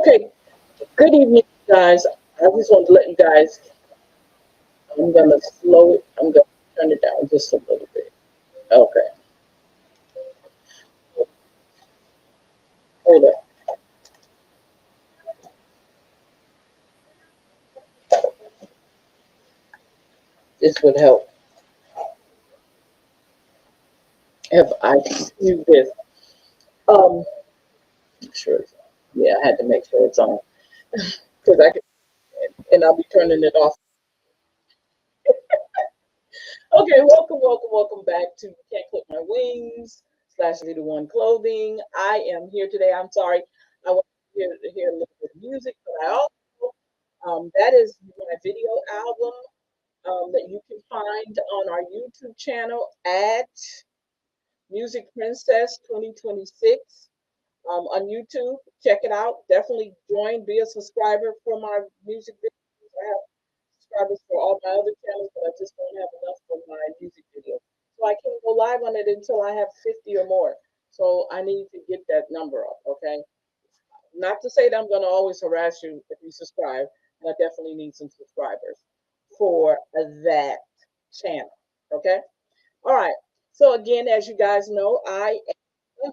Okay, good evening, guys. I just want to let you guys, I'm going to slow it, I'm going to turn it down just a little bit. Okay, hold up. This would help if I do this. Um, sure, yeah, I had to make sure it's on because I can, and I'll be turning it off. Okay, welcome back to Can't Clip My Wings slash Leader One Clothing. I am here today. I'm sorry, I want to hear a little bit of music, but I also that is my video album that you can find on our YouTube channel at Music Princess 2026 on YouTube. Check it out. Definitely join, be a subscriber for my music videos. I have subscribers for all my other channels, but I just don't have enough for my music videos. So I can't go live on it until I have 50 or more. So I need to get that number up, okay? Not to say that I'm going to always harass you if you subscribe, and I definitely need some subscribers for that channel, okay? All right. So again, as you guys know, I am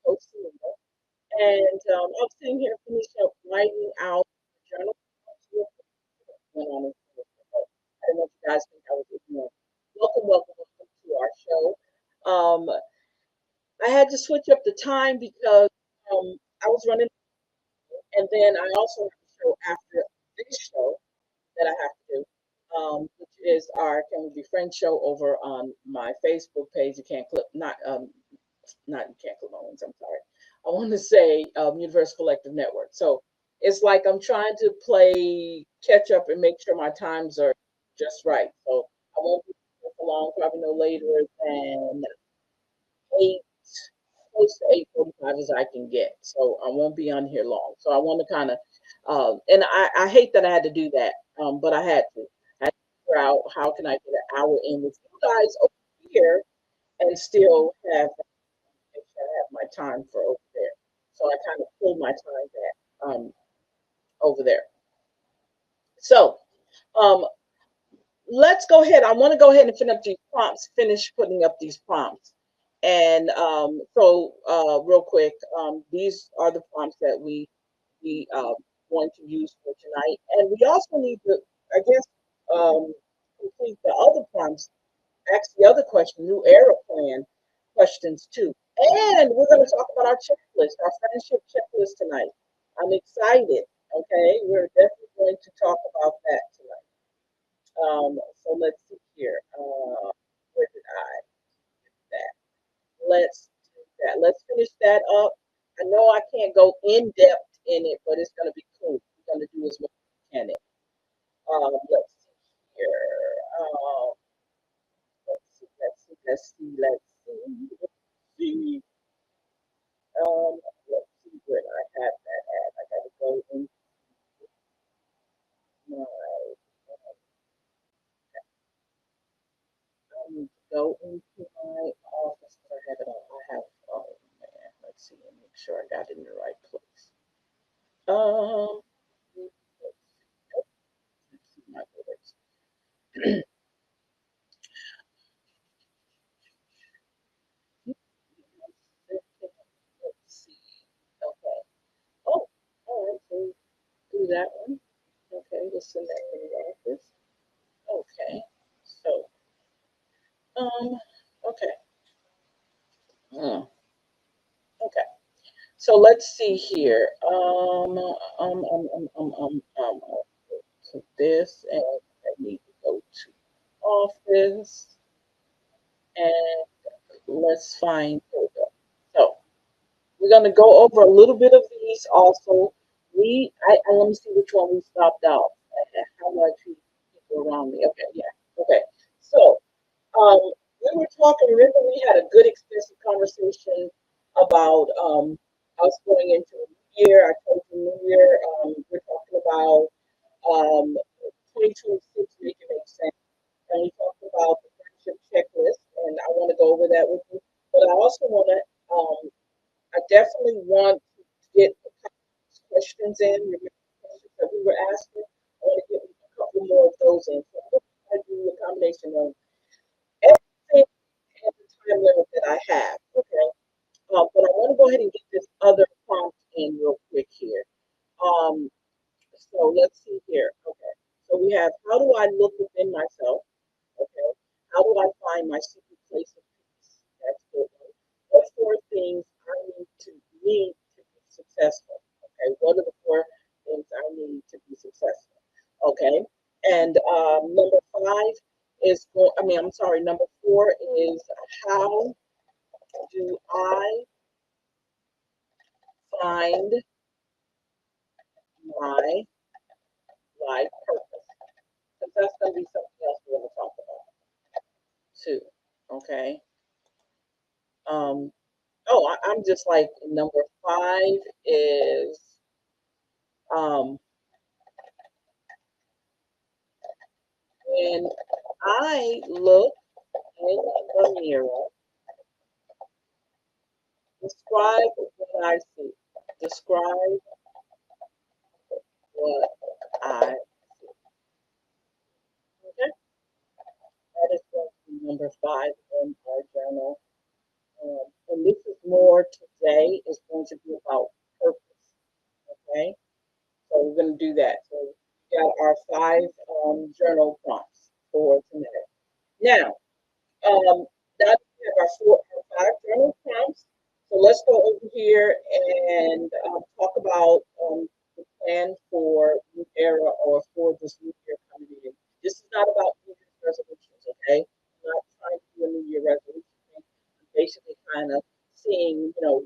Coach Linda, and I'm sitting here finishing up writing out the journal. Went on I don't know if you guys think I was ignorant. Welcome to our show. I had to switch up the time because I was running, and then I also have a show after this show that I have to do, which is our Can We Be Friends show over on my Facebook page. You can't clip, not you can't clip my wings. I'm sorry. I want to say Universal Collective Network. So it's like I'm trying to play catch up and make sure my times are just right. So I won't be here for long, probably no later than eight, close to 8:45 as I can get. So I won't be on here long. So I want to kind of, and I hate that I had to do that, but I had to. I had to figure out how can I get an hour in with you guys over here and still have make sure I have my time for over there. So I kind of pulled my time back over there. So um, let's go ahead. I want to go ahead and finish up these prompts, finish putting up these prompts. And real quick, these are the prompts that we want to use for tonight. And we also need to, I guess, complete the other prompts, ask the other question, new era plan questions too. And we're going to talk about our checklist, our friendship checklist tonight. I'm excited. Okay, we're definitely going to talk about that tonight. So let's see here. Where did I get that? Let's do that. Let's finish that up. I know I can't go in depth in it, but it's going to be cool. We're going to do as much as we can. Let's see here. Um, let's see. Let's see where I have that at. I got to go into my. I need to go into my office. I have it on. I have. Oh man. Let's see and make sure I got it in the right place. Um. Let's see my words. Let's see. Okay. Oh, all right. So do that one. Okay. Let's send that to the office. Okay. So, okay. Hmm. Okay. So let's see here. To this, and I need to go to office, and let's find. Here we go. So we're gonna go over a little bit of these also. Let me see which one we stopped out. How much people around me? Okay, yeah. Okay. So um, we were talking. Remember, we had a good extensive conversation about us going into a new year. I told you New Year. We're talking about 2026 make it make sense. And we talked about the friendship checklist, and I want to go over that with you. But I also want to, I definitely want to get. questions in. Remember the questions that we were asking? I want to get a couple more of those in. So I'm going to do a combination of everything and the time limit that I have. Okay. But I want to go ahead and get this other prompt in real quick here. Um, so let's see here. Okay. So we have, how do I look within myself? Okay. How do I find my secret place of peace? That's good one. What four things I need to be successful? Okay. What are the four things I need to be successful? Okay. And number five is going. I mean, I'm sorry. Number four is how do I find my life purpose? Because that's going to be something else we're going to talk about too. Okay. Um, I'm just like number five is um, when I look in the mirror, describe what I see. Describe what I see. Okay, that is going to be number five in our journal. And this is more today is going to be about purpose. Okay, so we're going to do that. So we got our five journal prompts for tonight. Now, now that we have our five journal prompts, so let's go over here and talk about the plan for new era or for this new year coming in. This is not about New Year's resolutions, okay? I'm not trying to do a New Year resolution thing. I'm basically kind of seeing, yeah,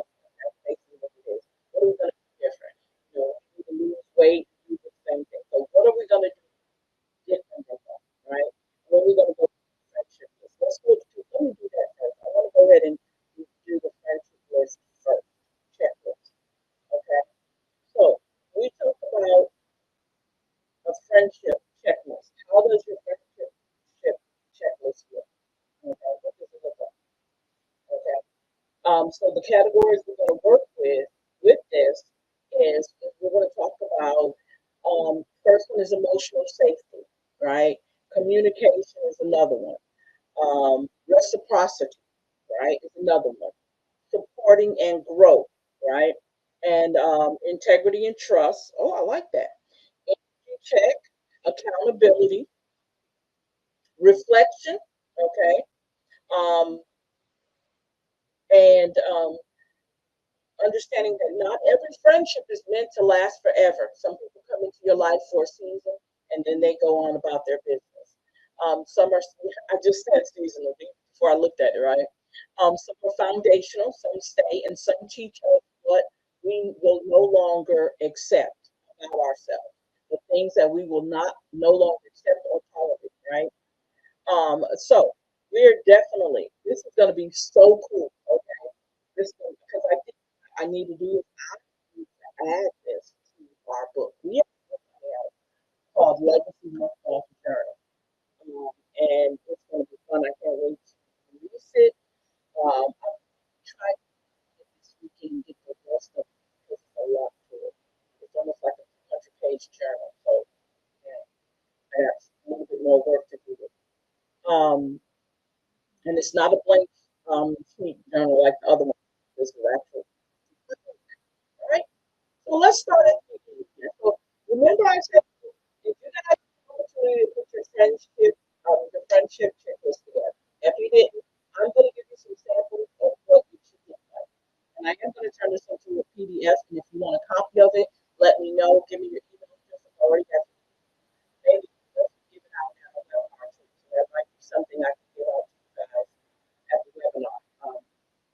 that's basically what it is. What are we going to do different? We need to lose weight, do the same thing. So what are we going to do different than that, right? When we're going to go to the friendship list. Let me do that first. I want to go ahead and do the friendship list first, checklist. Okay. So we talk about a friendship checklist. How does your friendship checklist look? Okay. What does it look like? Okay. So the categories we're going to work with this is we're going to talk about first one is emotional safety, right? Communication is another one. Reciprocity, right, is another one. Supporting and growth, right? And integrity and trust. Oh, I like that. Energy check, accountability, reflection, okay, um, and understanding that not every friendship is meant to last forever. Some people come into your life for a season and then they go on about their business. Some are, I just said seasonal before I looked at it, right? Some are foundational, some stay, and some teach us what we will no longer accept about ourselves, the things that we will not no longer accept or tolerate, right? So we're definitely, this is going to be so cool, okay? This because I need to do is I need to add this to our book. We have a book out called Legacy Mustache Journal. And it's going to be fun. I can't wait to release it. I'm trying to get this weekend, get the rest of it because it's a lot to it. It's almost like a 200-page journal. So, yeah, I have a little bit more work to do. Um, and it's not a blank sheet journal like the other one. This is actually, all right. So let's start at the beginning here. So remember I said if you guys have the opportunity to put the friendship checklist together. If you didn't, I'm going to give you some samples of what it should look like. And I am going to turn this into a PDF. And if you want a copy of it, let me know. Give me your email address. I already have it. Maybe give it out now. So that might be something I can give out to you guys at the webinar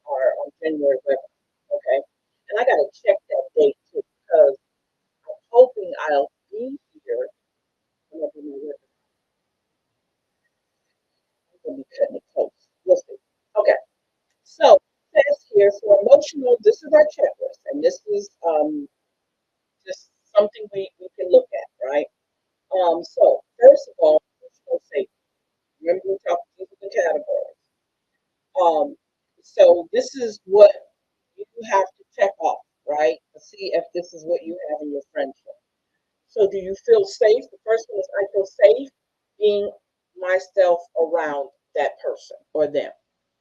or on January webinar. Okay. And I got to check that date too because I'm hoping I'll be here. I'm going to be cutting it close. We'll see. Okay. So it says here, so emotional, this is our checklist, and this is just something we can look at, right? So first of all, emotional safety. Remember we talked these are the categories. So this is what you have to check off, right? To see if this this is what you have in your friendship. So do you feel safe? The first one is I feel safe being myself around that person or them.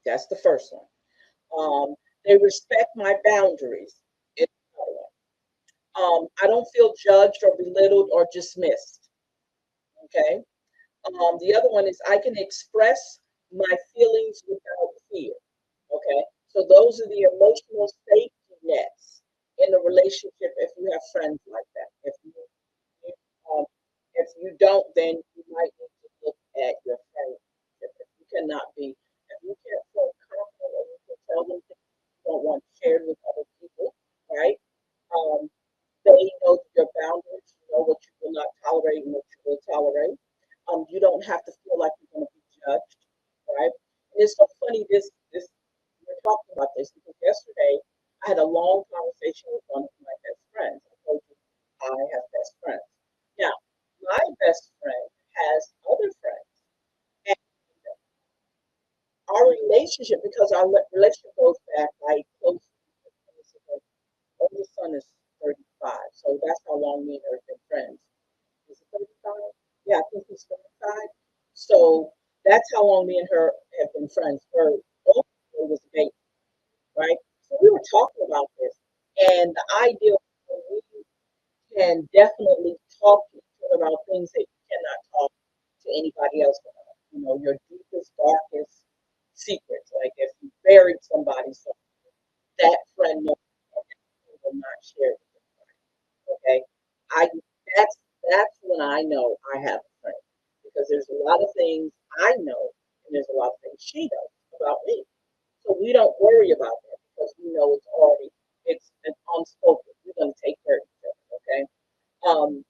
That's the first one. They respect my boundaries. It's another one. I don't feel judged or belittled or dismissed. Okay. The other one is I can express my feelings without fear. Okay. So those are the emotional safety nets in a relationship if you have friends like that. You, um, if you don't, then you might need to look at your friendship. If you cannot be, if you can't feel confident and you can tell them things you don't want shared with other people, right? Um, they know your boundaries, you know what you will not tolerate and what you will tolerate. You don't have to feel like you're going to be judged, right? And it's so funny this we're talking about this because yesterday I had a long conversation with one of my best friends. I told you I have best friends. Now, my best friend has other friends, and our relationship, because our relationship goes back like close to oldest son is 35, so that's how long me and her have been friends. Is it 35? Yeah, I think he's 35. So that's how long me and her have been friends. Her oldest boy was a baby, right? So we were talking about this, and the idea of we can definitely talk to each other about things that you cannot talk to anybody else about. You know, your deepest, darkest secrets. Like if you buried somebody, so that friend knows that will not share it with you. Okay, I that's that's when I know I have a friend because there's a lot of things I know and there's a lot of things she knows about me. So we don't worry about that because we know it's unspoken. We're gonna take care of each other. Okay. Um,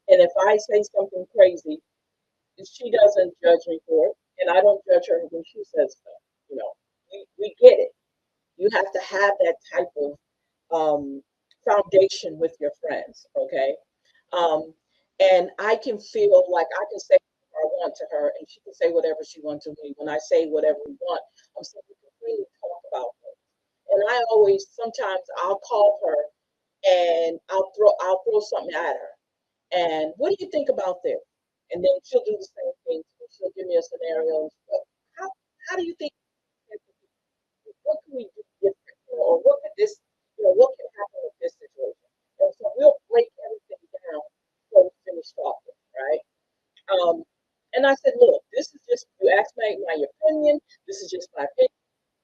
and if I say something crazy, she doesn't judge me for it, and I don't judge her when she says stuff. You know, we get it. You have to have that type of foundation with your friends, okay? Um, and I can feel like I can say what I want to her, and she can say whatever she wants to me. When I say whatever we want, I'm saying we can really talk about it. And I always, sometimes I'll call her and I'll throw something at her. And what do you think about this? And then she'll do the same thing. She'll give me a scenario. And how, how do you think what can we do different, or what could this, what can happen with this situation? And so we'll break everything down before we finish talking, right? Um, and I said, look, this is just you asked my opinion. This is just my opinion.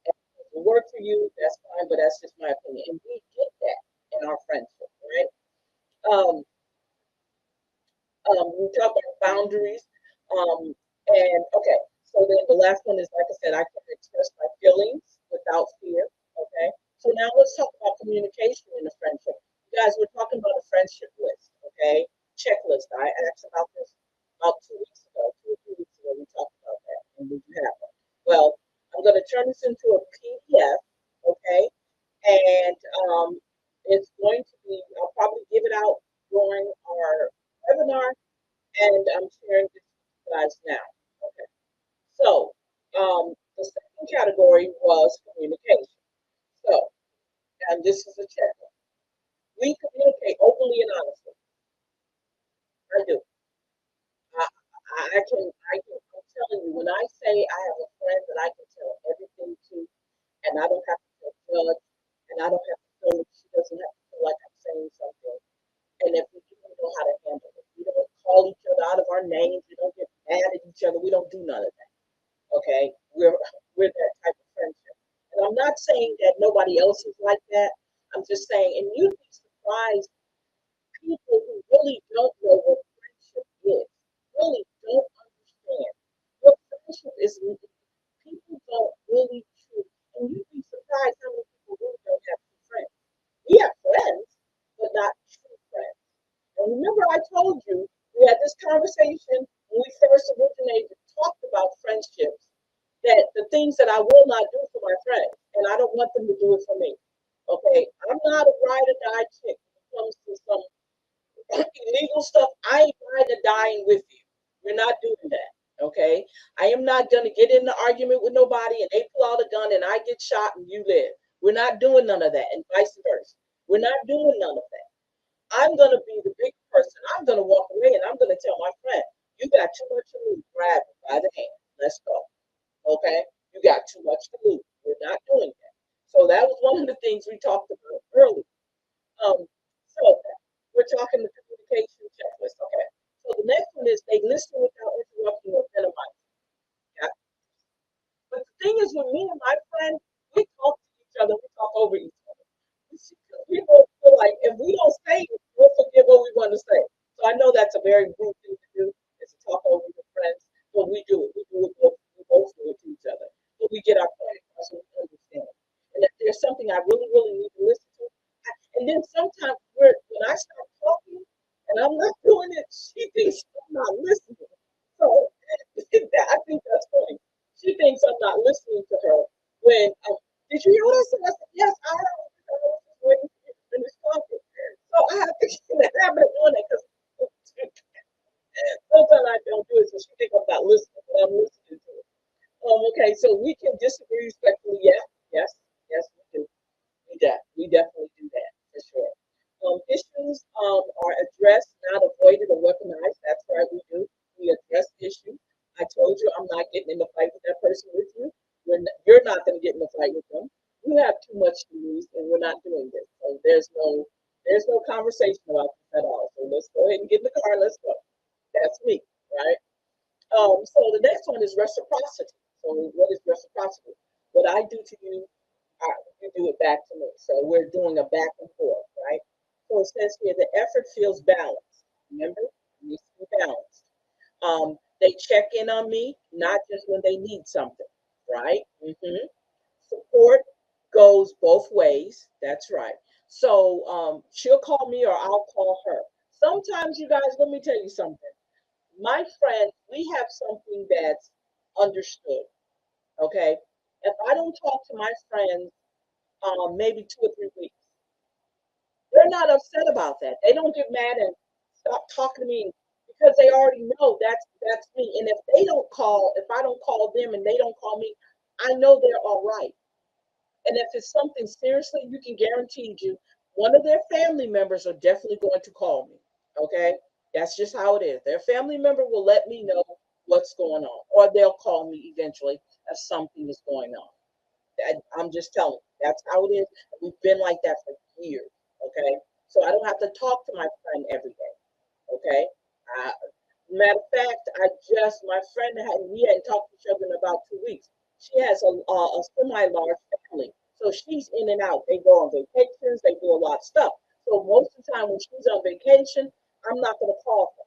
And if it will work for you, that's fine, but that's just my opinion. And we get that in our friendship, right? Um, we talk about boundaries. And okay, so then the last one is like I said, I can express my feelings without fear. Okay, so now let's talk about communication in a friendship. You guys, we're talking about a friendship list. Okay, checklist. I asked about this about 2 weeks ago, 2 or 3 weeks ago. We talked about that, and we have one. Well, I'm going to turn this into a PDF. Okay, and it's going to be. I'll probably give it out during our webinar, and I'm sharing this with you guys now. Okay. So the second category was communication. So, and this is a checklist. We communicate openly and honestly. I do. I, I'm telling you, when I say I have a friend that I can tell everything to, and I don't have to feel judged, and I don't have to feel like she doesn't have to feel like I'm saying something. And if we do, we know how to handle it. We don't call each other out of our names. We don't get mad at each other. We don't do none of that. Okay, we're that type of friendship. And I'm not saying that nobody else is like that. I'm just saying, and you'd be surprised, people who really don't know what friendship is, really don't understand what friendship is. People don't really truly, and you'd be surprised how many people really don't have true friends. We have friends, but not true friends. And remember, I told you we had this conversation when we first originated, talked about friendships, that the things that I will not do for my friends, and I don't want them to do it for me. Okay, I'm not a ride or die chick when it comes to some illegal stuff. I ain't ride or dying with you. We're not doing that. Okay, I am not gonna get in the argument with nobody and they pull out a gun and I get shot and you live. We're not doing none of that, and vice versa. We're not doing none of that. I'm gonna be the big person. I'm gonna walk away and I'm gonna tell my friend, you got too much to lose. Grab it by the hand. Let's go. Okay? You got too much to lose. We're not doing that. So that was one of the things we talked about earlier. So we're talking the communication checklist. Okay. So the next one is they listen without interrupting or minimizing. Yeah. But the thing is, with me and my friend, we talk to each other, we talk over each other. We both feel like if we don't say it, we'll forget what we want to say. So I know that's a very rude thing to do, is to talk over your friends, but we do it. We both do it to each other. But we get our point across and we understand. And if there's something I really, really need to listen to, and then sometimes when I start talking and I'm not doing it, she thinks I'm not listening. So I think that's funny. She thinks I'm not listening to her when did you hear what I said? I said, yes, I heard. I was just waiting for you to finish talking. So I have to get in the habit of doing it because sometimes I don't do it, so she thinks I'm not listening, but I'm listening to it. Okay, so we can disagree respectfully. Yeah, yes, yes, we do. We definitely do that for sure. Issues are addressed, not avoided or weaponized. That's right, we do. We address issues. I told you I'm not getting in the fight with that person with you. You're not going to get in the fight with them. You have too much to lose, and we're not doing this. So there's no conversation about this at all. So let's go ahead and get in the car. Let's go. That's me, right? So the next one is reciprocity. So what is reciprocity? What I do to you, you do it back to me. So we're doing a back and forth, right? So it says here the effort feels balanced. Remember, it needs to be balanced. They check in on me, not just when they need something, right? Support goes both ways. That's right. So she'll call me or I'll call her. Sometimes, you guys, let me tell you something. My friends, we have something that's understood. Okay. If I don't talk to my friends, maybe 2 or 3 weeks, they're not upset about that. They don't get mad and stop talking to me because they already know that's me. And if they don't call, if I don't call them and they don't call me, I know they're all right. And if it's something seriously, you can guarantee you one of their family members are definitely going to call me. Okay. That's just how it is. Their family member will let me know what's going on, or they'll call me eventually if something is going on. I'm just telling you, that's how it is. We've been like that for years. Okay. So I don't have to talk to my friend every day. Okay. Uh, Matter of fact, my friend we hadn't talked to each other in about 2 weeks. She has a semi large family. So she's in and out. They go on vacations, they do a lot of stuff. So most of the time when she's on vacation, I'm not going to call her,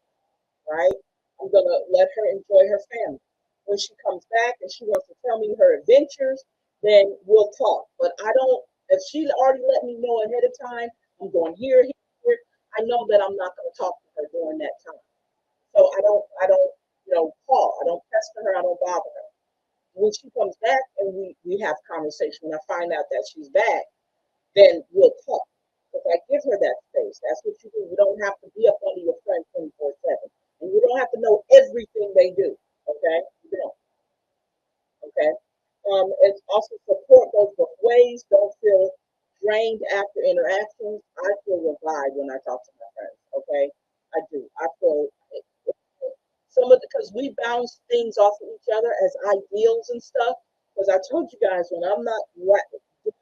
right? I'm going to let her enjoy her family. When she comes back and she wants to tell me her adventures, then we'll talk. But I don't, if she already let me know ahead of time, I'm going here, here, here, I know that I'm not going to talk to her during that time. So I don't, call. I don't pester her. I don't bother her. When she comes back and we have conversation, when I find out that she's back, then we'll talk. If I give her that space, that's what you do. You don't have to be up under your friend 24/7, and you don't have to know everything they do. Okay, you don't. Okay. It's also support goes both ways. Don't feel drained after interactions. I feel revived when I talk to my friends. Okay, I do. I feel some of because we bounce things off of each other as ideals and stuff. Because I told you guys when I'm not doing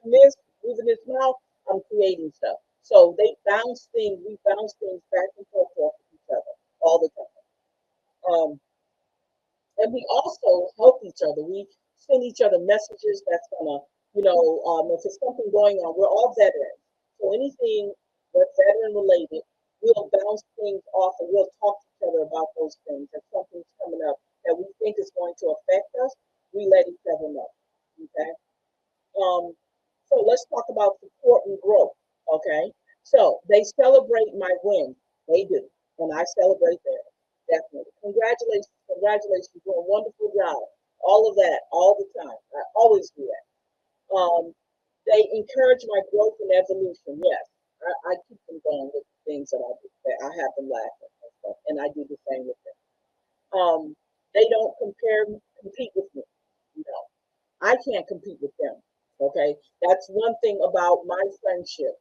this, moving this mouth, I'm creating stuff. So we bounce things back and forth off of each other all the time. Um, and we also help each other. We send each other messages that's gonna, if there's something going on, we're all veterans. So anything that's veteran related, we'll bounce things off and we'll talk to each other about those things. If something's coming up that we think is going to affect us, we let each other know. Okay. Um, so let's talk about support and growth. Okay. So they celebrate my wins. They do. And I celebrate theirs. Definitely. Congratulations. Congratulations. You're doing a wonderful job. All of that, all the time. I always do that. Um, they encourage my growth and evolution. Yes. I keep them going with the things that I do. I have them laughing and stuff. And I do the same with them. Um, they don't compete with me. No. I can't compete with them. Okay, that's one thing about my friendship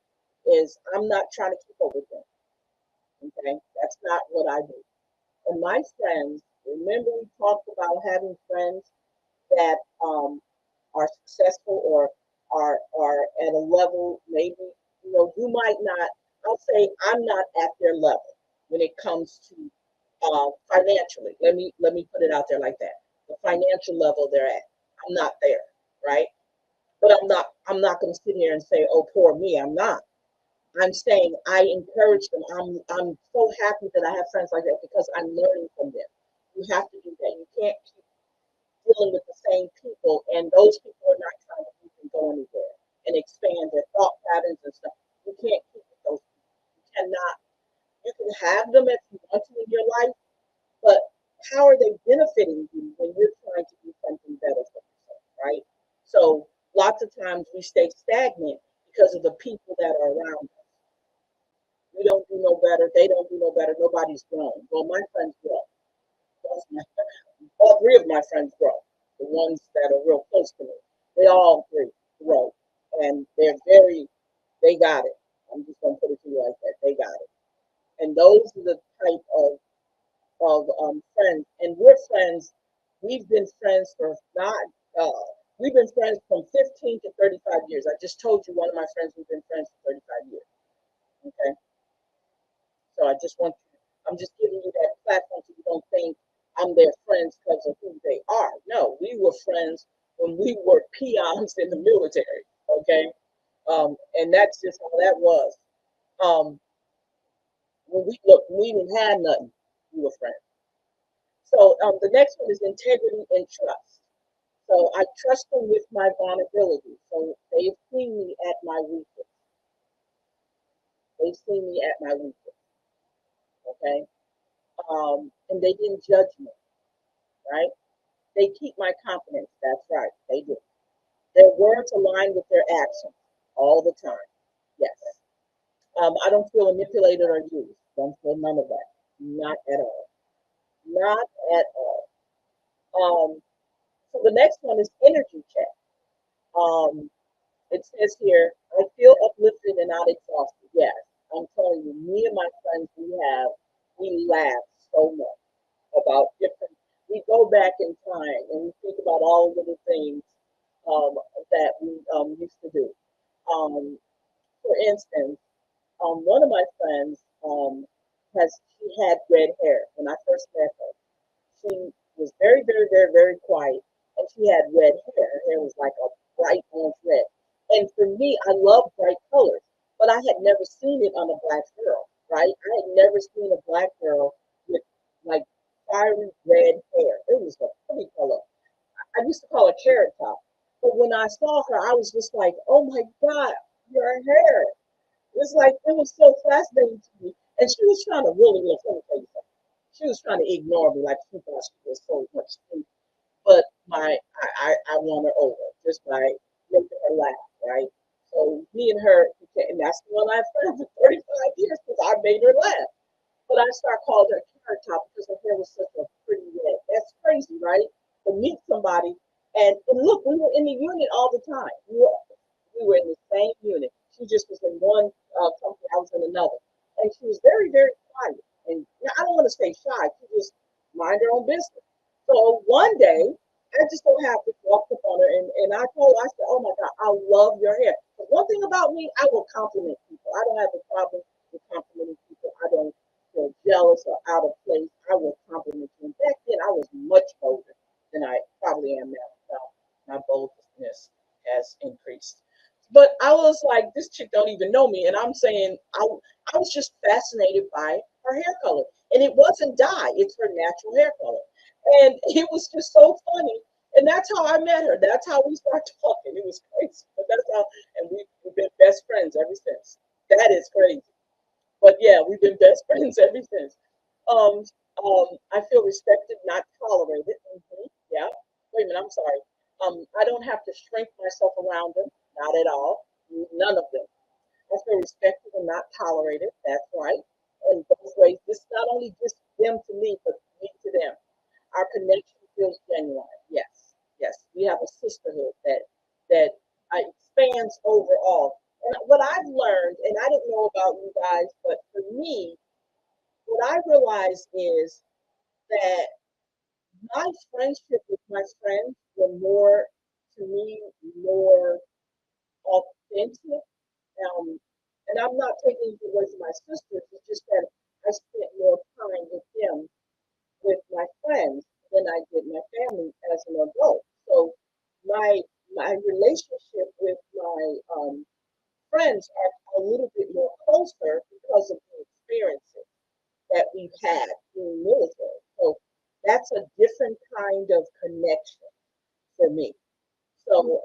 is I'm not trying to keep up with them. Okay, that's not what I do. And my friends, remember we talked about having friends that are successful or are at a level maybe you might not. I'll say I'm not at their level when it comes to financially. Let me put it out there like that. The financial level they're at, I'm not there, right? But I'm not going to sit here and say, "Oh, poor me." I'm not. I'm saying I encourage them. I'm so happy that I have friends like that because I'm learning from them. You have to do that. You can't keep dealing with the same people, and those people are not trying to make them go anywhere and expand their thought patterns and stuff. You can't keep with those people. You cannot. You can have them if you want to in your life, but how are they benefiting you when you're trying to do something better for yourself, right? So lots of times we stay stagnant because of the people that are around us. We don't do no better. They don't do no better. Nobody's grown. Well, my friends grow. All three of my friends grow. The ones that are real close to me, they all three grow, and they got it. I'm just gonna put it to you like that. They got it, and those are the type of friends, and we're friends. We've been friends for not. We've been friends from 15 to 35 years. I just told you one of my friends we've been friends for 35 years. Okay, so I'm just giving you that platform so you don't think I'm their friends because of who they are. No, we were friends when we were peons in the military. Okay, and that's just how that was. Um, when we didn't have nothing. We were friends. So the next one is integrity and trust. So I trust them with my vulnerability. So they've seen me at my weakest. They've seen me at my weakest. Okay, and they didn't judge me. Right? They keep my confidence. That's right. They do. Their words align with their actions all the time. Yes. I don't feel manipulated or used. Don't feel none of that. Not at all. Not at all. So the next one is energy check. Um, it says here, I feel uplifted and not exhausted. Yes, I'm telling you, me and my friends, we laugh so much about different. We go back in time and we think about all of the things um, that we used to do. Um, for instance, one of my friends she had red hair when I first met her. She was very, very, very, very quiet, and she had red hair. Her hair was like a bright orange red. And for me, I love bright colors, but I had never seen it on a black girl, right? I had never seen a black girl with like fiery red hair. It was a pretty color. I used to call her Carrot Top. But when I saw her, I was just like, oh my God, your hair. It's like it was so fascinating to me. And she was trying to really look let me tell you something. She was trying to ignore me like she thought she was so much sweet. But I won her over just by making her laugh, right? So me and her, and that's the one I've friends for 35 years because I made her laugh. But I start calling her Carrot Top because her hair was such a pretty red. That's crazy, right? To meet somebody and look, we were in the unit all the time. We were in the same unit. She just was in one company, I was in another. And she was very, very quiet. And I don't want to say shy, she just mind her own business. So one day, I just so happened to walk up on her and I told her, I said, oh my God, I love your hair. But one thing about me, I will compliment people. I don't have a problem with complimenting people. I don't feel jealous or out of place. I will compliment you. And back then, I was much bolder than I probably am now. My boldness has increased. But I was like, this chick don't even know me, and I'm saying I was just fascinated by her hair color, and it wasn't dye; it's her natural hair color, and it was just so funny. And that's how I met her. That's how we started talking. It was crazy, but that's how, and we've been best friends ever since. That is crazy. But yeah, we've been best friends ever since. Um, I feel respected, not tolerated. Yeah. Wait a minute, I'm sorry. I don't have to shrink myself around them, not at all. None of them. I feel respected and not tolerated. That's right. In both ways, this is not only just them to me, but me to them. Our connection feels genuine. Yes, yes. We have a sisterhood that expands overall. And what I've learned, and I didn't know about you guys, but for me, realized is that my friendship with my friends were more, to me, more authentic. Um, and I'm not taking it away from my sisters. It's just that I spent more time with them, with my friends, than I did my family as an adult. So my my relationship with my friends are a little bit more closer because of the experiences that we've had in the military. So that's a different kind of connection for me. So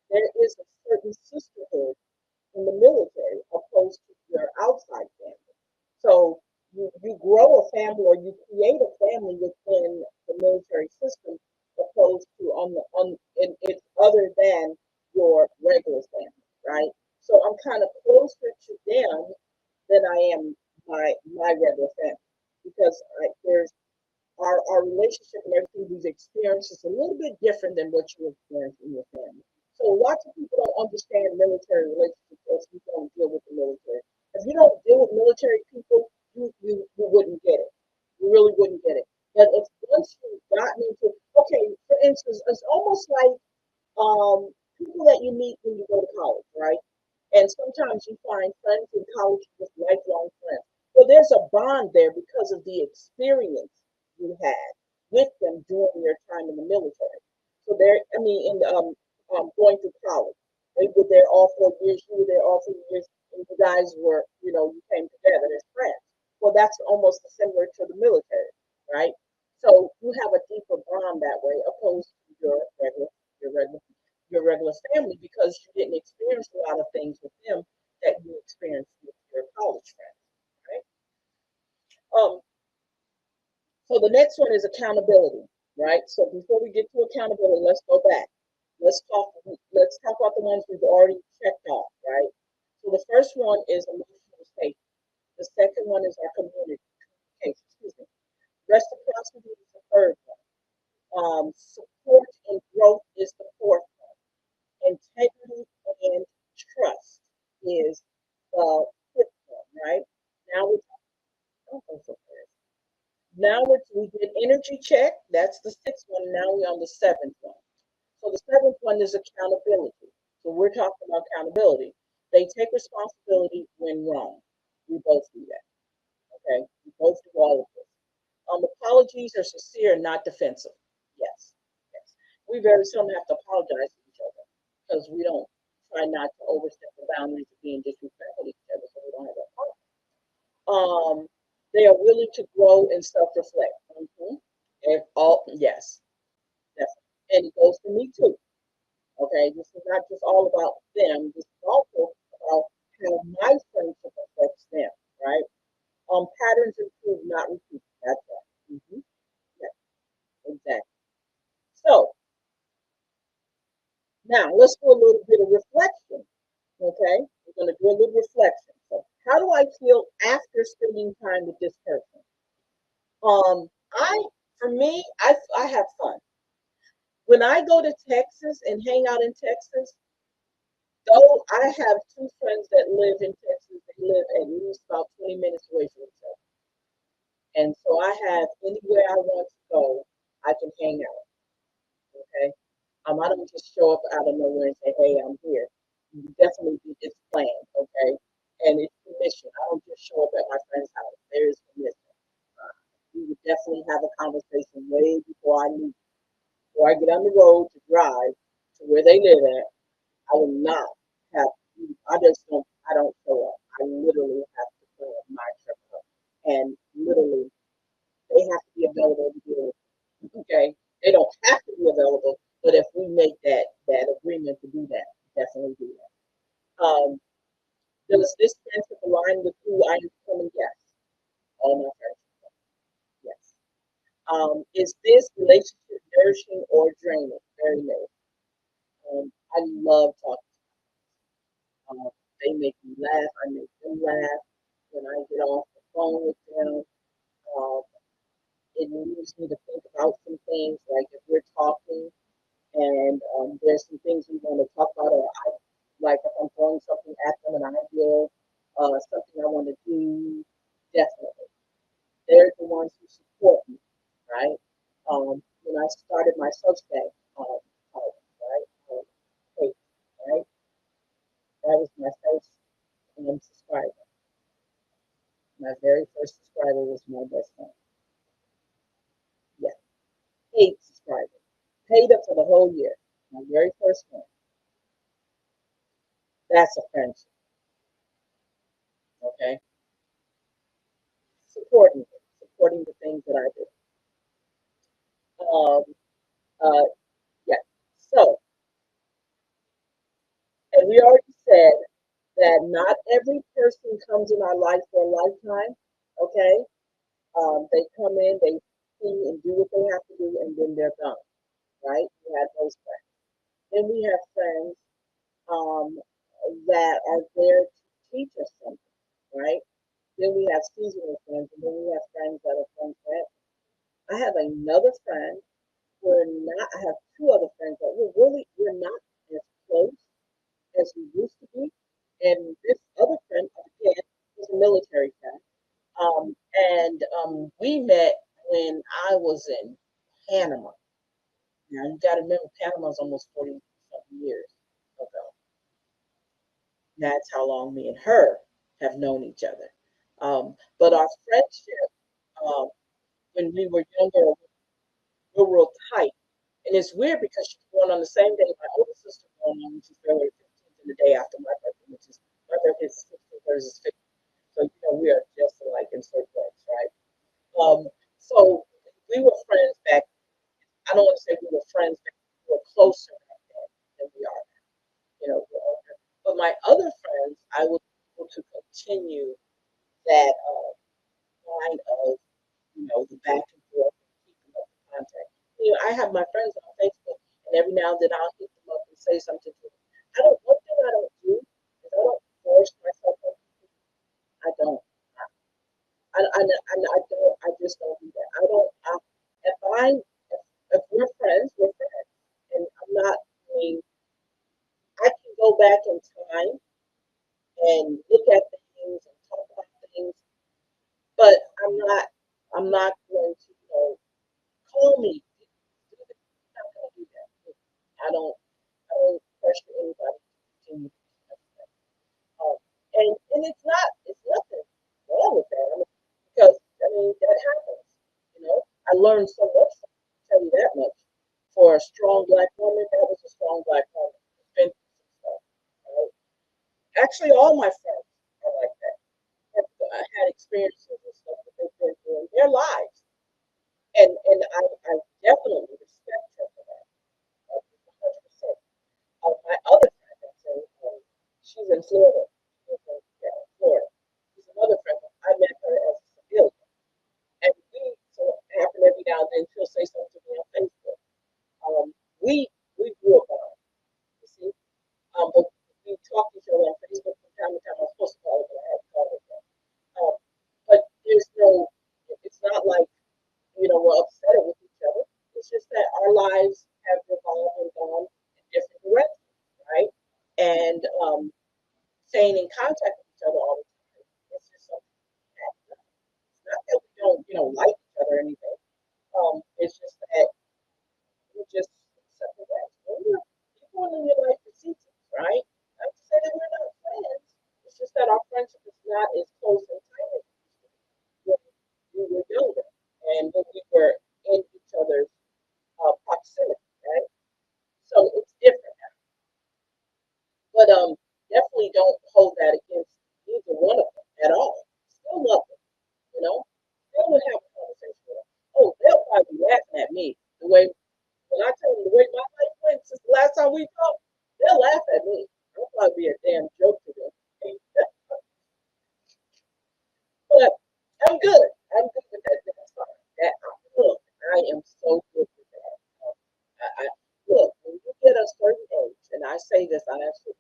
there is a certain sisterhood in the military opposed to your outside family. So you grow a family or you create a family within the military system opposed to it's other than your regular family, right? So I'm kind of closer to them than I am my regular family because there's our relationship and everything we've experienced is a little bit different than what you experience in your family. So lots of people don't understand military relationships because you don't deal with the military. If you don't deal with military people, you wouldn't get it. You really wouldn't get it. But if once you've gotten into, okay, for instance, it's almost like people that you meet when you go to college, right? And sometimes you find friends in college with lifelong friends. Well, there's a bond there because of the experience you had with them during your time in the military. So there, I mean, in going through college, they were there all 4 years. You were there all 3 years, and you guys were, you came together as friends. Well, that's almost similar to the military, right? So you have a deeper bond that way, opposed to your regular your regular family because you didn't experience a lot of things with them that you experienced with your college friends, right? Um, so the next one is accountability, right? So before we get to accountability, let's go back. Let's talk. Let's talk about the ones we've already checked off, right? So the first one is emotional safety. The second one is our community. Okay, excuse me. Reciprocity is the third one. Support and growth is the fourth one. Integrity and trust is the fifth one, right? Now we're talking, oh, so now we did energy check. That's the sixth one. Now we're on the seventh one. So the seventh one is accountability. So we're talking about accountability. They take responsibility when wrong. We both do that. Okay. We both do all of this. Apologies are sincere, not defensive. Yes. Yes. We very seldom have to apologize to each other because we don't try not to overstep the boundaries of being disrespectful to each other, so we don't have that problem. They are willing to grow and self-reflect. Mm-hmm. And all yes, yes, and it goes for me too. Okay, this is not just all about them. This is also about how my friendship affects them. Right? Patterns improve, not repeat. That's right. Mm-hmm. Yes, exactly. So now let's do a little bit of reflection. Okay, we're going to do a little reflection. So, how do I feel after spending time with this person? I, for me, I have fun. When I go to Texas and hang out in Texas, though I have two friends that live in Texas, they live at least about 20 minutes away from each other. And so I have anywhere I want to go, I can hang out. Okay. I don't just show up out of nowhere and say, hey, I'm here. You definitely it's planned, okay? And it's permission. I don't just show up at my friend's house. There is permission. We would definitely have a conversation way before I leave. Before I get on the road to drive to where they live at, I will not have. I don't show up. I literally have to plan my trip up, and literally they have to be available to deal with it. Okay, they don't have to be available, but if we make that agreement to do that, definitely do that. Um, does this friendship align with who I am becoming? Yes, all my friends. Yes. Is this relationship nourishing or draining? Very nourishing. I love talking. They make me laugh. I make them laugh. When I get off the phone with them, um, it leaves me to think about some things. Like if we're talking and there's some things we want to talk about, or like if I'm throwing something at them, an idea, something I want to do, definitely. They're the ones who support me, right? When I started my Substack, right? Page, right? That was my first subscriber. My very first subscriber was my best friend. Yeah, 8 subscribers. Paid up for the whole year. My very first one. That's a friendship, okay? Supporting the things that I do. Um, uh, yeah. So, and we already said that not every person comes in our life for a lifetime, okay? They come in, they see and do what they have to do, and then they're gone, right? We have those friends. Then we have friends um, that are there to teach us something, right? Then we have seasonal friends, and then we have friends that are friends forever. I have another friend. We're not. I have two other friends that we're not as close as we used to be. And this other friend, again, was a military friend. And we met when I was in Panama. Now you got to remember, Panama's almost 40 something years ago. That's how long me and her have known each other. But our friendship, um, when we were younger, we were real tight. And it's weird because she's born on the same day my older sister born on, which is February 15th, and the day after my birthday, which is my birthday is 16th, hers is 15th. So we are just alike in certain ways, right? So we were friends back. I don't want to say we were friends, but we were closer back then than we are now. We're older. But my other friends, I was able to continue that line of the back and forth and keeping up the contact. I have my friends on Facebook, and every now and then I'll hit them up and say something to them. One thing I don't do is I don't force myself on people. I don't. I just don't do that. I don't. If I, if we're friends, we're friends, and I'm not doing. I can go back in time and look at things and talk about things, but I'm not going to, call me. I'm not going to do that. I don't pressure anybody to continue to be my friend. And it's nothing wrong with that. Because that happens. I learned so much. I'll tell you that much. For a strong black woman, that was a strong black woman. Who's been through some stuff. Right? Actually, all my friends are like that. Have had experiences and stuff that they've been through in their lives, and I definitely respect her for that. 100%. My other friend, she's in Florida. Yeah, Florida. She's another friend. I met her as a civilian. And so it happen every now and then she'll say something to me on Facebook. We grew up on, you see. But we talk to each other on Facebook from time to time. I was supposed to call her, but I had to call her. Um, but it's not like, we're upset with each other. It's just that our lives have evolved and gone in different directions, right? And staying in contact with each other all the time. It's just something we have. It's not that we don't, like each other or anything. It's just that we just separate ways. People in your life for seasons, right? Not to say that we're not friends. It's just that our friendship is not as close and tight as it used to be when we were younger and when we were in each other's proximity, right? So it's different now. But definitely don't hold that against either one of them at all. Still love them, you know? Still would have a conversation with them. Oh, they'll probably be laughing at me the way when I tell them the way my life went since the last time we talked, they'll laugh at me. I'll probably be a damn joke to them. But I'm good. I'm good with that. That's fine. Look, I am so good with that. Look, when you get a certain age, and I say this, I actually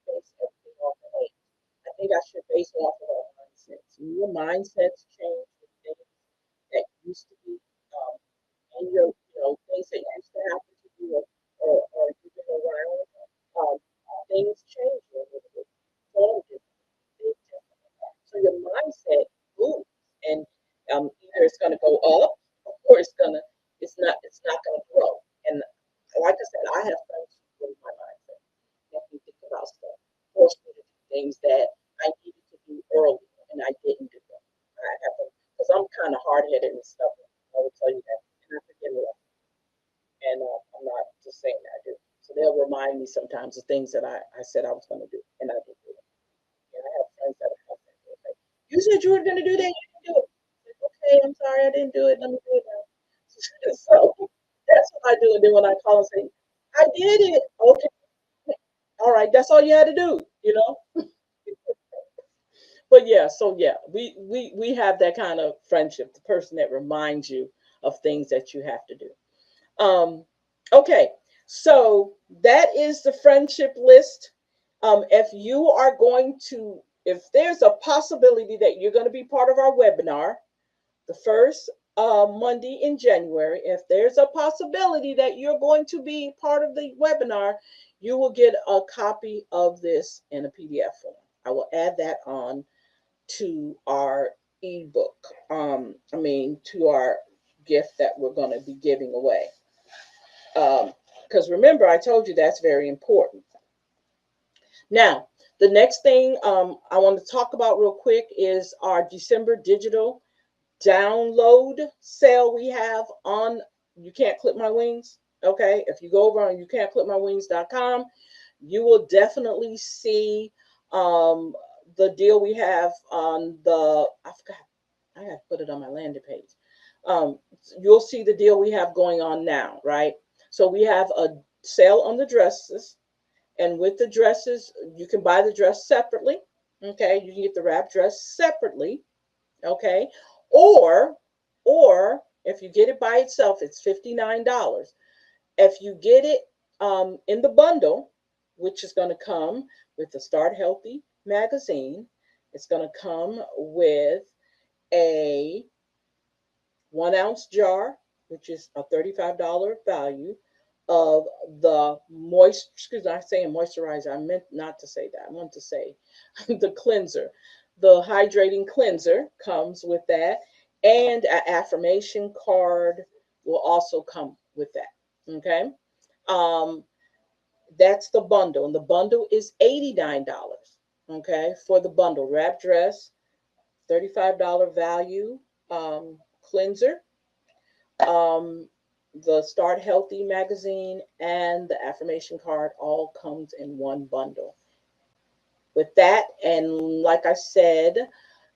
base everything off of age. I think I should base it off of our mindsets. When your mindsets change with things that used to be, um, and things that used to happen to you, or you've been around, um, things change a little bit. Form differently. So your mindset moves, and or it's not gonna grow. And like I said, I have friends who in my mindset make me think about stuff, force me to do things that I needed to do earlier and I didn't do them. I have them because I'm kind of hard headed and stuff. I will tell you that, and I forget a lot. And I'm not just saying that I do. So they'll remind me sometimes of things that I said I was going to do, and I didn't do it. And I have friends that are like, "You said you were going to do that, you didn't do it." I'm like, okay, I'm sorry, I didn't do it. Let me do it now. So that's what I do. And then when I call and say, "I did it," okay, all right, that's all you had to do, you know. But yeah, so yeah, we have that kind of friendship, the person that reminds you of things that you have to do. Okay, so that is the friendship list. If you are going to, if there's a possibility that you're going to be part of our webinar, the first Monday in January, if there's a possibility that you're going to be part of the webinar, you will get a copy of this in a PDF form. I will add that on to our ebook. To our gift that we're going to be giving away. Because remember, I told you that's very important. Now, the next thing I want to talk about real quick is our December digital download sale we have on You Can't Clip My Wings. Okay, if you go over on youcan'tclipmywings.com, you will definitely see the deal we have on I forgot, I got to put it on my landing page. Um, you'll see the deal we have going on now, right? So we have a sale on the dresses, and with the dresses, you can buy the dress separately. Okay, you can get the wrap dress separately. Okay, or or if you get it by itself, it's $59. If you get it in the bundle, which is going to come with the Start Healthy magazine, it's going to come with a 1 ounce jar, which is a $35 value of the excuse me, I'm saying moisturizer. I meant not to say that. I want to say the cleanser. The hydrating cleanser comes with that, and an affirmation card will also come with that. Okay. Um, that's the bundle, and the bundle is $89. Okay, for the bundle, wrap dress, $35 value, cleanser, um, the Start Healthy magazine, and the affirmation card all comes in one bundle. With that, and like I said,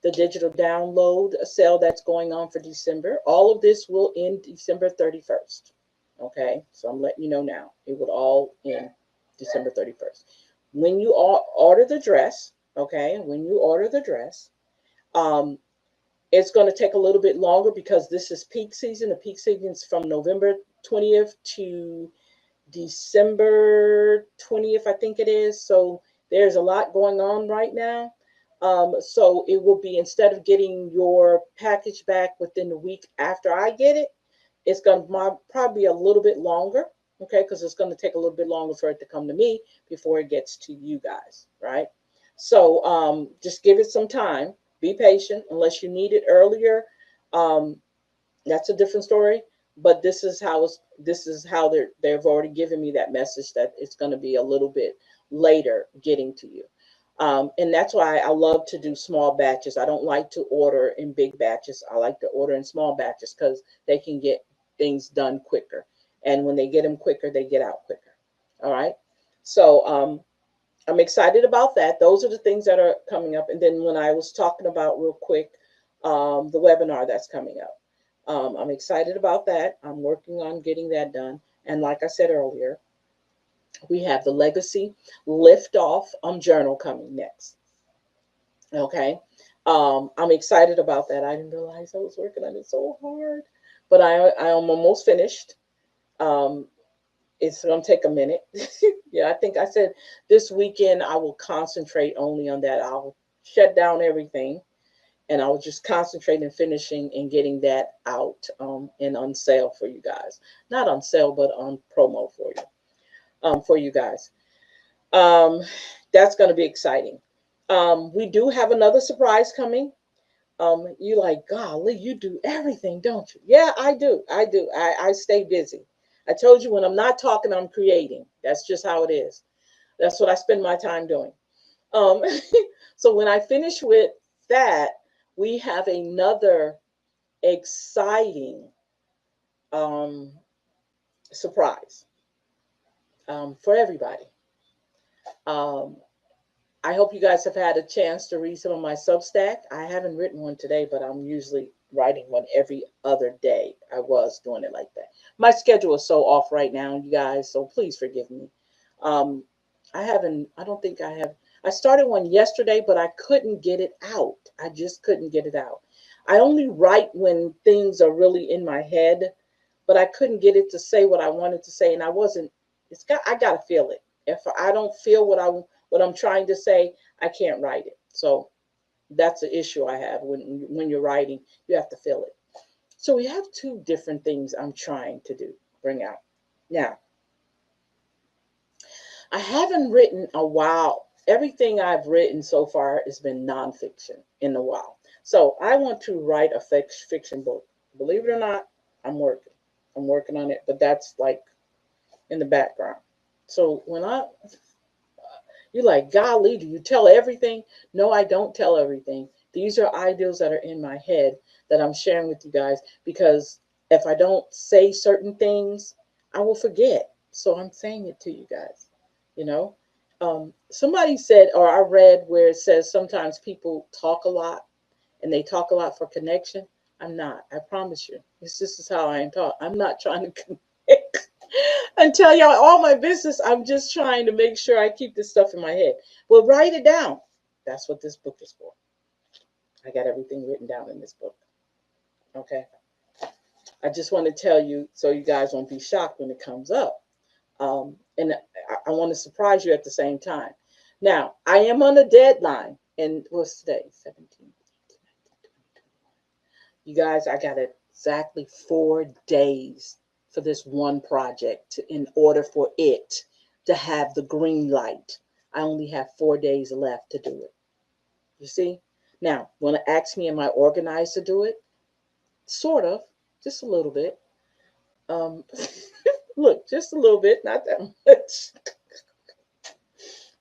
the digital download sale that's going on for December, all of this will end December 31st. Okay, so I'm letting you know now, it would all end December 31st. When you order the dress, okay, when you order the dress, um, it's going to take a little bit longer because this is peak season. The peak season is from November 20th to December 20th, I think it is. So there's a lot going on right now. So it will be, instead of getting your package back within the week after I get it, it's going to probably be a little bit longer. Okay, because it's going to take a little bit longer for it to come to me before it gets to you guys, right? So just give it some time. Be patient. Unless you need it earlier, um, that's a different story. But this is how they've already given me that message that it's going to be a little bit later getting to you. And that's why I love to do small batches. I don't like to order in big batches. I like to order in small batches because they can get things done quicker. And when they get them quicker, they get out quicker. All right. So I'm excited about that. Those are the things that are coming up. And then when I was talking about real quick, the webinar that's coming up, I'm excited about that. I'm working on getting that done. And like I said earlier, we have the Legacy Lift Off Journal coming next. Okay. I'm excited about that. I didn't realize I was working on it so hard, but I am almost finished. Um, it's going to take a minute. Yeah, I think I said this weekend I will concentrate only on that. I'll shut down everything and I will just concentrate in finishing and getting that out and on sale for you guys. Not on sale, but on promo for you guys. Um, that's going to be exciting. We do have another surprise coming. You like, golly, you do everything, don't you? Yeah, I do. I do. I stay busy. I told you when I'm not talking, I'm creating. That's just how it is. That's what I spend my time doing. Um, so when I finish with that, we have another exciting um, surprise for everybody. Um, I hope you guys have had a chance to read some of my Substack. I haven't written one today, but I'm usually writing one every other day. I was doing it like that. My schedule is so off right now, you guys, so please forgive me. Um, I don't think I have. I started one yesterday, but I couldn't get it out. I just couldn't get it out. I only write when things are really in my head, but I couldn't get it to say what I wanted to say, and I wasn't. I gotta feel it. If I don't feel what I'm trying to say, I can't write it. So that's the issue I have when you're writing. You have to feel it. So we have two different things I'm trying to bring out. Now, I haven't written a while. Everything I've written so far has been nonfiction in a while. So I want to write a fiction book. Believe it or not, I'm working. I'm working on it, but that's like in the background. So when you're like, golly, do you tell everything? No, I don't tell everything. These are ideas that are in my head that I'm sharing with you guys because if I don't say certain things, I will forget. So I'm saying it to you guys, you know. Somebody said, or I read where it says sometimes people talk a lot and they talk a lot for connection. I'm not. I promise you. This is how I am taught. I'm not trying to connect and tell y'all all my business. I'm just trying to make sure I keep this stuff in my head. Well, write it down. That's what this book is for. I got everything written down in this book. Okay. I just want to tell you so you guys won't be shocked when it comes up. And I want to surprise you at the same time. Now, I am on a deadline. And what's today? 17. You guys, I got exactly 4 days for this one project in order for it to have the green light. I only have 4 days left to do it. You see? Now, want to ask me, am I organized to do it? Sort of, just a little bit. Um, Look, just a little bit, not that much.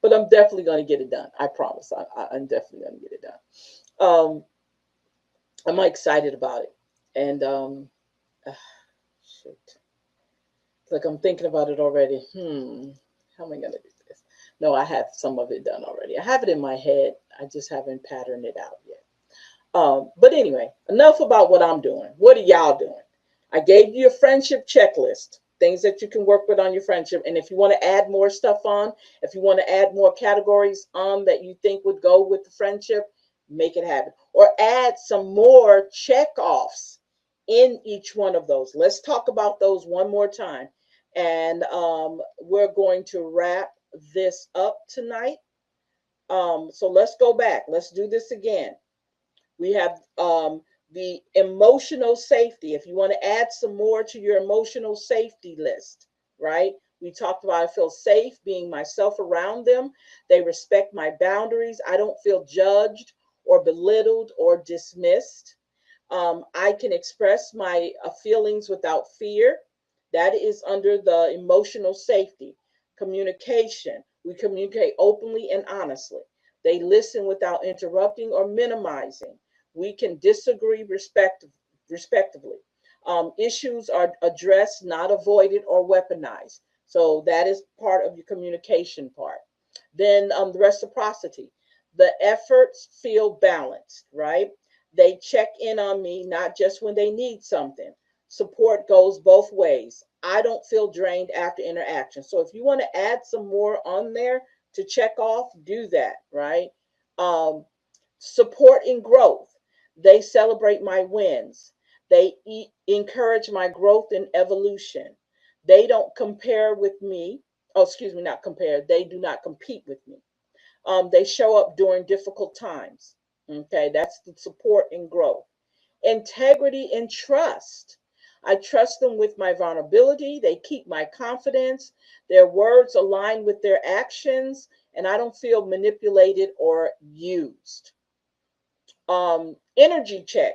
But I'm definitely going to get it done. I promise. I'm definitely going to get it done. Um, I'm excited about it. And uh, shoot. Like I'm thinking about it already. How am I gonna do this? No, I have some of it done already. I have it in my head. I just haven't patterned it out yet. But anyway, enough about what I'm doing. What are y'all doing? I gave you a friendship checklist, things that you can work with on your friendship. And if you want to add more stuff on, if you want to add more categories on that you think would go with the friendship, make it happen. Or add some more check offs in each one of those. Let's talk about those one more time. And we're going to wrap this up tonight. So let's go back. Let's do this again. We have the emotional safety. If you want to add some more to your emotional safety list, right? We talked about I feel safe being myself around them. They respect my boundaries. I don't feel judged or belittled or dismissed. I can express my feelings without fear. That is under the emotional safety. Communication. We communicate openly and honestly. They listen without interrupting or minimizing. We can disagree respectively. Issues are addressed, not avoided or weaponized. So that is part of your communication part. Then the reciprocity. The efforts feel balanced, right? They check in on me, not just when they need something. Support goes both ways. I don't feel drained after interaction. So if you want to add some more on there to check off, do that, right? Um, Support and growth. They celebrate my wins. Encourage my growth and evolution. They don't compare with me. Oh, excuse me, not compare. They do not compete with me. They show up during difficult times. Okay, that's the support and growth. Integrity and trust. I trust them with my vulnerability. They keep my confidence. Their words align with their actions, and I don't feel manipulated or used. Energy check.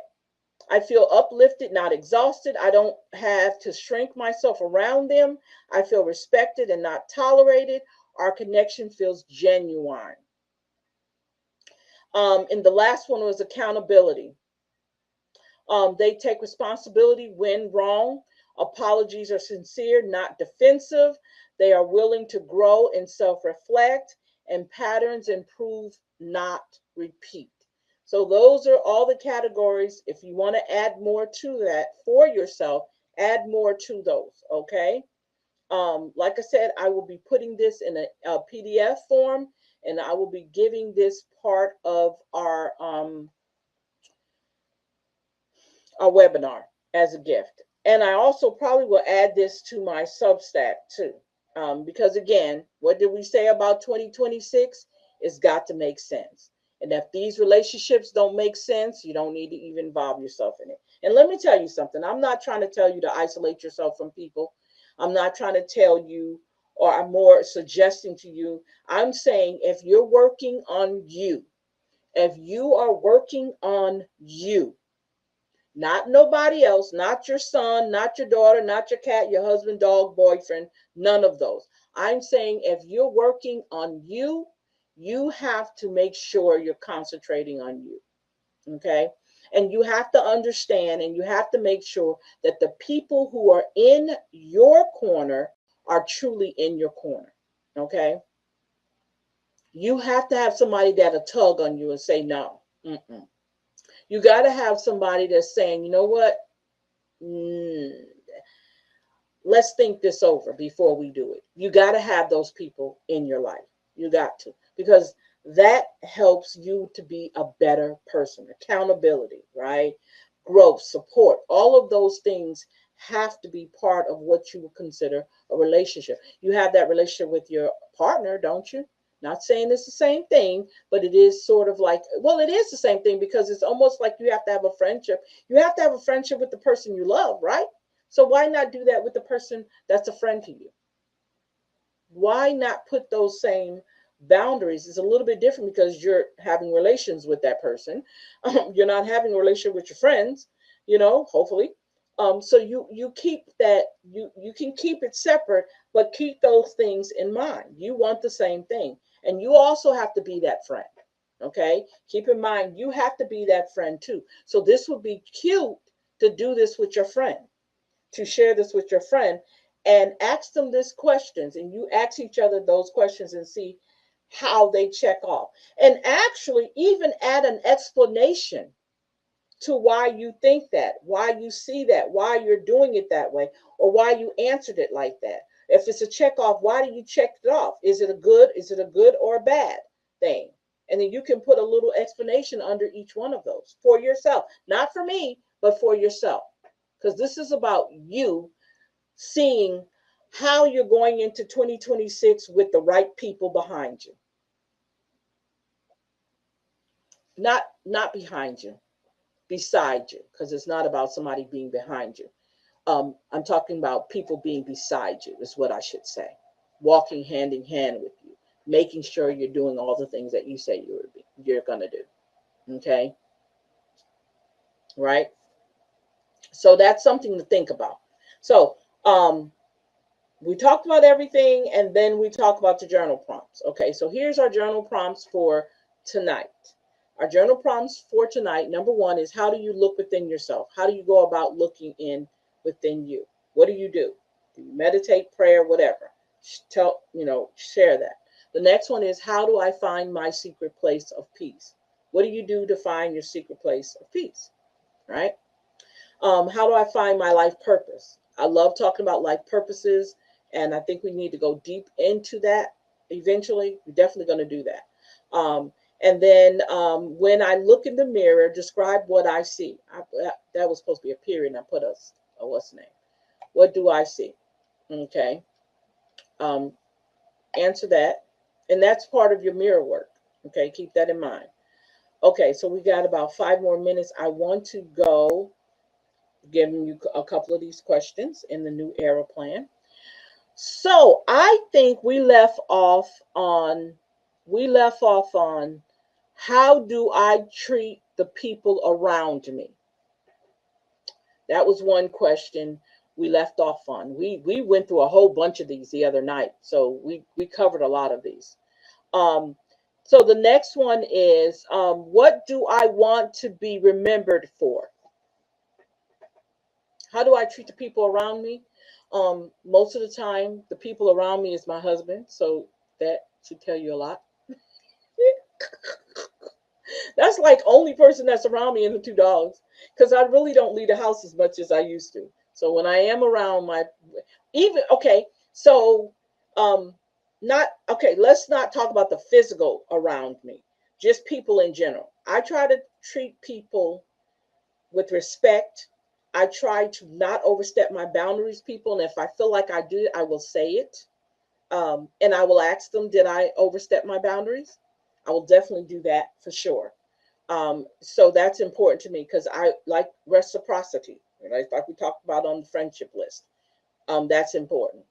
I feel uplifted, not exhausted. I don't have to shrink myself around them. I feel respected and not tolerated. Our connection feels genuine. And the last one was accountability. They take responsibility when wrong. Apologies are sincere, not defensive. They are willing to grow and self reflect, and patterns improve, not repeat. So, those are all the categories. If you want to add more to that for yourself, add more to those. Okay. Like I said, I will be putting this in a PDF form, and I will be giving this part of our webinar as a gift. And I also probably will add this to my Substack too. Because again, what did we say about 2026? It's got to make sense. And if these relationships don't make sense, you don't need to even involve yourself in it. And let me tell you something. I'm not trying to tell you to isolate yourself from people. I'm not trying to tell you, or I'm more suggesting to you. I'm saying if you're working on you, if you are working on you, not nobody else, not your son, not your daughter, not your cat, your husband, dog, boyfriend, none of those. I'm saying if you're working on you, you have to make sure you're concentrating on you. Okay. And you have to understand and you have to make sure that the people who are in your corner are truly in your corner. Okay. You have to have somebody that'll tug on you and say no. Mm-mm. You got to have somebody that's saying, you know what? Mm, let's think this over before we do it. You got to have those people in your life. You got to, because that helps you to be a better person. Accountability, right? Growth, support, all of those things have to be part of what you would consider a relationship. You have that relationship with your partner, don't you? Not saying it's the same thing, but it is sort of like, well, it is the same thing because it's almost like you have to have a friendship. You have to have a friendship with the person you love, right? So why not do that with the person that's a friend to you? Why not put those same boundaries? It's a little bit different because you're having relations with that person. You're not having a relationship with your friends, hopefully. So you keep that, you can keep it separate, but keep those things in mind. You want the same thing. And you also have to be that friend. Okay. Keep in mind, you have to be that friend too. So this would be cute to do this with your friend, to share this with your friend and ask them these questions, and you ask each other those questions and see how they check off, and actually even add an explanation to why you think that, why you see that, why you're doing it that way, or why you answered it like that. If it's a check off, why do you check it off? Is it a good or a bad thing? And then you can put a little explanation under each one of those for yourself, not for me, but for yourself, because this is about you seeing how you're going into 2026 with the right people behind you, not behind you, beside you, because it's not about somebody being behind you. I'm talking about people being beside you is what I should say, walking hand in hand with you, making sure you're doing all the things that you say you're gonna do. Okay, right? So that's something to think about. So we talked about everything, and then we talk about the journal prompts. Okay, so here's our journal prompts for tonight. Our journal prompts for tonight, number one, is how do you look within yourself? How do you go about looking in within you? What do you do? Do you meditate, prayer, whatever? Share that. The next one is, how do I find my secret place of peace? What do you do to find your secret place of peace? Right? How do I find my life purpose? I love talking about life purposes, and I think we need to go deep into that eventually. We're definitely going to do that. And then when I look in the mirror, describe what I see. That was supposed to be a period, and I put what's the name? What do I see? Okay. Um, Answer that. And that's part of your mirror work. Okay. Keep that in mind. Okay. So we got about 5 more minutes. I want to go giving you a couple of these questions in the new era plan. So I think we left off on how do I treat the people around me? That was one question we left off on. We went through a whole bunch of these the other night, so we covered a lot of these. Um, so the next one is, what do I want to be remembered for? How do I treat the people around me? Most of the time, the people around me is my husband, so that should tell you a lot. That's like only person that's around me and the two dogs, because I really don't leave the house as much as I used to. So when I am around my, even okay, so um, not okay. Let's not talk about the physical around me, just people in general. I try to treat people with respect. I try to not overstep my boundaries, people, and if I feel like I do, I will say it. And I will ask them, did I overstep my boundaries? I will definitely do that for sure. So that's important to me because I like reciprocity, right? Like we talked about on the friendship list. That's important.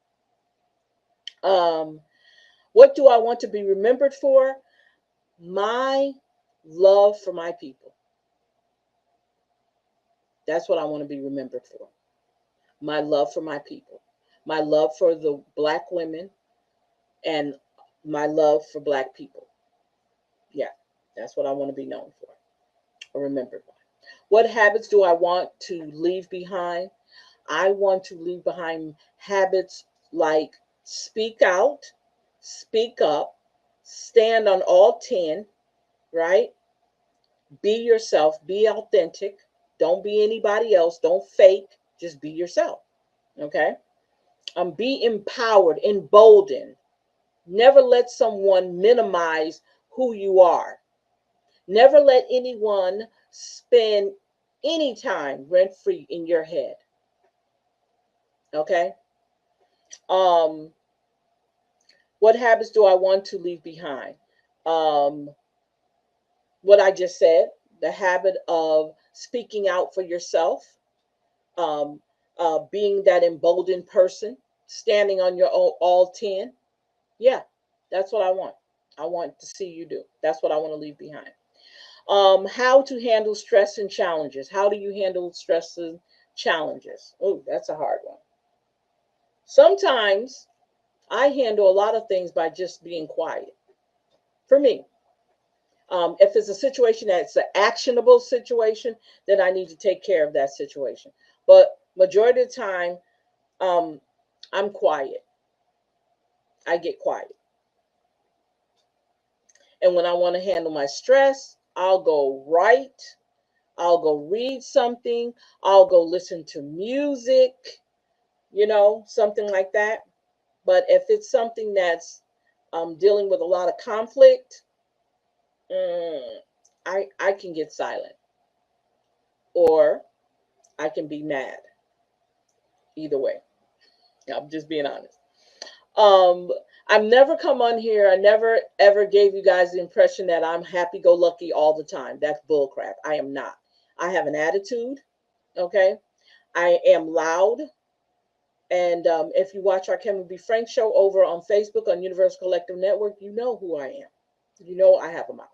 Um, what do I want to be remembered for? My love for my people. That's what I want to be remembered for. My love for my people. My love for the Black women and my love for Black people. Yeah, that's what I want to be known for or remembered by. What habits do I want to leave behind? I want to leave behind habits like speak out, speak up, stand on all 10, right? Be yourself, be authentic. Don't be anybody else. Don't fake. Just be yourself. Okay? Be empowered, emboldened. Never let someone minimize who you are. Never let anyone spend any time rent free in your head. Okay? Um, what habits do I want to leave behind? Um, what I just said, the habit of speaking out for yourself, um, being that emboldened person, standing on your own, all 10. Yeah, that's what I want. I want to see you do. That's what I want to leave behind. How to handle stress and challenges. How do you handle stress and challenges? Oh, that's a hard one. Sometimes I handle a lot of things by just being quiet. For me, if it's a situation that's an actionable situation, then I need to take care of that situation. But majority of the time, um, I'm quiet. I get quiet. And when I want to handle my stress, I'll go write. I'll go read something. I'll go listen to music, something like that. But if it's something that's dealing with a lot of conflict, mm, I can get silent or I can be mad. Either way, I'm just being honest. Um, I've never come on here. I never ever gave you guys the impression that I'm happy go lucky all the time. That's bull crap. I am not. I have an attitude. Okay. I am loud. And if you watch our Can We Be Frank show over on Facebook on Universal Collective Network, you know who I am. You know I have a mouth.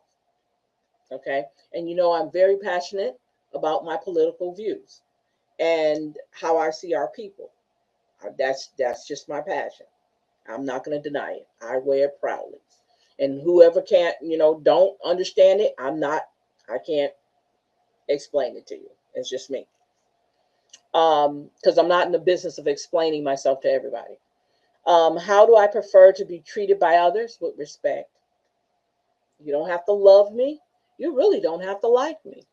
Okay. And you know I'm very passionate about my political views and how I see our people. That's just my passion. I'm not going to deny it. I wear it proudly. And whoever can't, don't understand it, I can't explain it to you. It's just me. Because I'm not in the business of explaining myself to everybody. How do I prefer to be treated by others? With respect. You don't have to love me. You really don't have to like me.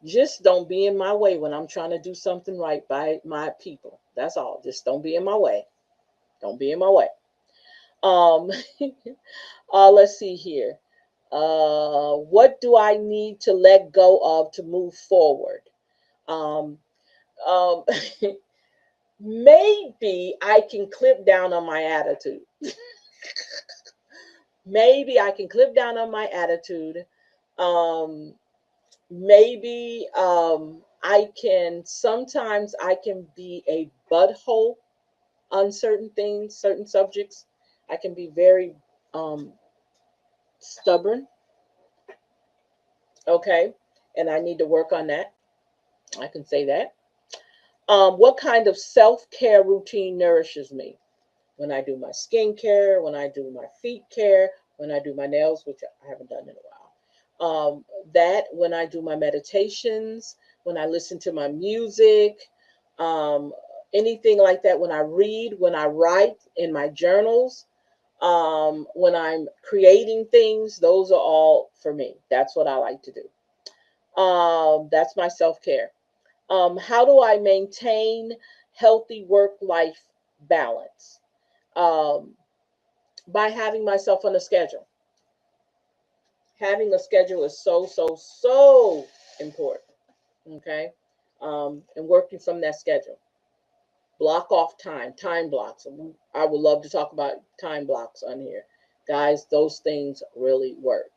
Just don't be in my way when I'm trying to do something right by my people. That's all. Just don't be in my way. Don't be in my way. Um, let's see here. What do I need to let go of to move forward? Um, um, maybe I can clip down on my attitude. Maybe I can clip down on my attitude. Um, maybe sometimes I can be a butthole on certain things, certain subjects. I can be very um, stubborn. Okay. And I need to work on that. I can say that. What kind of self care routine nourishes me? When I do my skincare, when I do my feet care, when I do my nails, which I haven't done in a while. That when I do my meditations, when I listen to my music, um, anything like that, when I read, when I write in my journals, when I'm creating things, those are all for me. That's what I like to do. That's my self care. How do I maintain healthy work life balance? Um, by having myself on a schedule. Having a schedule is so, so, so important. Okay. And working from that schedule. Block off time, time blocks. I would love to talk about time blocks on here. Guys, those things really work.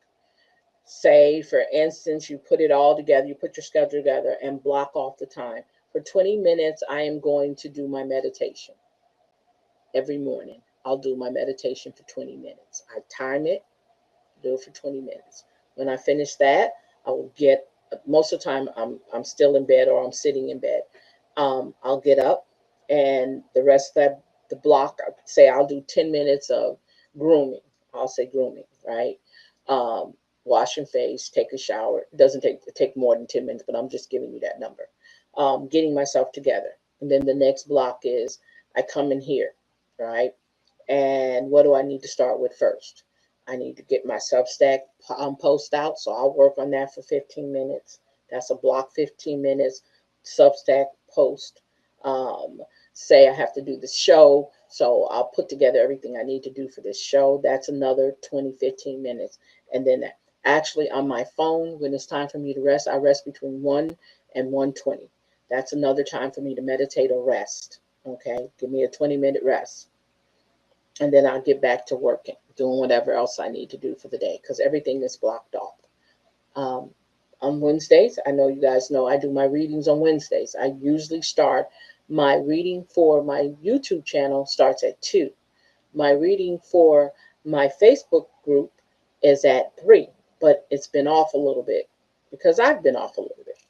Say, for instance, you put it all together, you put your schedule together and block off the time. For 20 minutes, I am going to do my meditation every morning. I'll do my meditation for 20 minutes. I time it, do it for 20 minutes. When I finish that, I will get, most of the time I'm still in bed or I'm sitting in bed. I'll get up and the rest of that, the block, say I'll do 10 minutes of grooming. I'll say grooming, right? Um, Wash and face, take a shower. It doesn't take more than 10 minutes, but I'm just giving you that number. Getting myself together. And then the next block is I come in here, right? And what do I need to start with first? I need to get my Substack post out. So I'll work on that for 15 minutes. That's a block 15 minutes Substack post. Um, Say I have to do the show. So I'll put together everything I need to do for this show. That's another 20, 15 minutes. And then actually on my phone, when it's time for me to rest, I rest between 1 and 1:20. That's another time for me to meditate or rest. Okay. Give me a 20-minute rest, and then I'll get back to working, doing whatever else I need to do for the day because everything is blocked off. Um, on Wednesdays, I know you guys know I do my readings on Wednesdays. I usually start my reading for my YouTube channel starts at 2. My reading for my Facebook group is at 3, but it's been off a little bit because I've been off a little bit.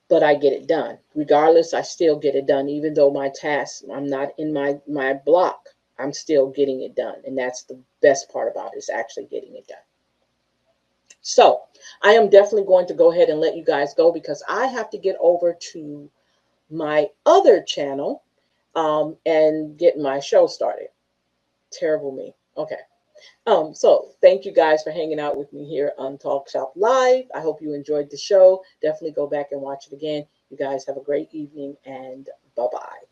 But I get it done. Regardless, I still get it done. Even though my tasks, I'm not in my block, I'm still getting it done. And that's the best part about it, is actually getting it done. So I am definitely going to go ahead and let you guys go because I have to get over to my other channel and get my show started. Terrible me. Okay. So thank you guys for hanging out with me here on Talk Shop Live. I hope you enjoyed the show. Definitely go back and watch it again. You guys have a great evening and bye-bye.